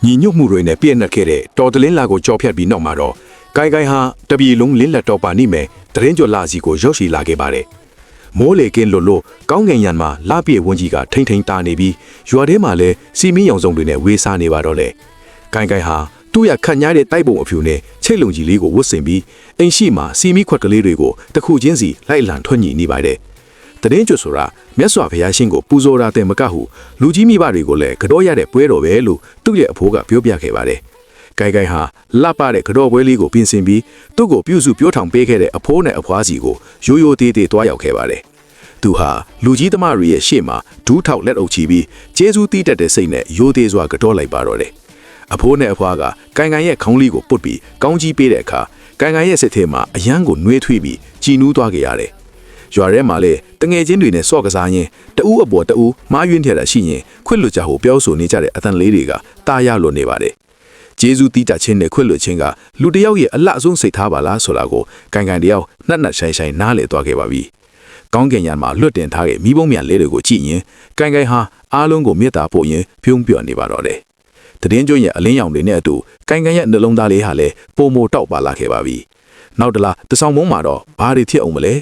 ညီညွတ်မှုတွေနဲ့ပြည့်နှက်ခဲ့တဲ့တော်တလင်းလာကိုကြော်ဖြတ်ပြီးနောက်မှာတော့ကိုင်ကိုင်ဟာတပြည်လုံးလင်းလက်တော်ပါနိမယ်တရင်ကျော်လာစီကိုရောက်ရှိလာခဲ့ပါတယ်မိုးလေကင်းလို့ကောင်းကင်ရံမှာလပြည့်ဝန်းကြီးကထိမ့်ထိန်တာနေပြီးရွာထဲမှာလည်းစီမီရောင်စုံတွေနဲ့ဝေးစားနေပါတော့လေကိုင်ကိုင်ဟာသူ့ရခတ်ညားတဲ့တိုက်ပုံအဖြူနဲ့ချိတ်လုံကြီးလေးကိုဝတ်ဆင်ပြီးအိမ်ရှိမှာစီမီခွက်ကလေးတွေကိုတခုချင်းစီလိုက်လံထွက်ညှိနေပါတယ်တရင်ကျော်ဆိုတာမြတ်စွာဘုရားရှင်ကိုပူဇော်တာတဲ့မကဟုလူကြီးမိဘတွေကိုလည်းကြောရတဲ့ပွဲတော်ပဲလို့သူ့ရဲ့အဖိုးကပြောပြခဲ့ပါတယ်ကိုင်ကိုင်ဟာလှပတဲ့ကြောပွဲလေးကိုပြင်ဆင်ပြီးသူ့ကိုပြုစုပြောထောင်ပေးခဲ့တဲ့အဖိုးနဲ့အဖွားစီကိုရိုးရိုးသေးသေးတွားရောက်ခဲ့ပါတယ်သူဟာလူကြီးသမားတွေရဲ့ရှေ့မှာဒူးထောက်လက်အုပ်ချပြီးကျေးဇူးတီးတတ်တဲ့စိတ်နဲ့ရိုးသေးစွာကြောလိုက်ပါတော့တယ်အဖိုးနဲ့အဖွားကကိုင်ကိုင်ရဲ့ခေါင်းလေးကိုပုတ်ပြီးကောင်းကြီးပေးတဲ့အခါကိုင်ကိုင်ရဲ့စိတ်ထဲမှာအယမ်းကိုနှွေးထွေးပြီးကြည်နူးသွားခဲ့ရတယ်ရွာထဲမှာလေတငယ်ချင်းတွေနဲ့စော့ကစားရင်းတအူးအပေါ်တအူးမားယွင်းထရတာရှိရင်ခွတ်လွတ်ကြဟုပြောဆိုနေကြတဲ့အသံလေးတွေကတာရလွန်နေပါတယ်ကျေးဇူးတီးတတ်ခြင်းနဲ့ခွတ်လွတ်ခြင်းကလူတစ်ယောက်ရဲ့အလှအဆုံးစိတ်ထားပါလားဆိုတာကိုကိုင်ကိုင်တယောက်နှက်နှက်ဆိုင်ဆိုင်နားလေသွားခဲ့ပါပြီကောင်းကင်ရံမှာလွတ်တင်ထားတဲ့မိဘုံမြန်လေးတွေကိုကြည့်ရင်ကိုင်ကိုင်ဟာအားလုံးကိုမေတ္တာပို့ရင်ဖြုံးပြော့နေပါတော့တယ်တည်င်းကျွန်းရဲ့အလင်းရောင်တွေနဲ့အတူကိုင်ကိုင်ရဲ့နှလုံးသားလေးဟာလည်းပုံမိုတောက်ပါလာခဲ့ပါပြီနောက်တလားတဆောင်မုံမှာတော့ဘာတွေဖြစ်အောင်မလဲ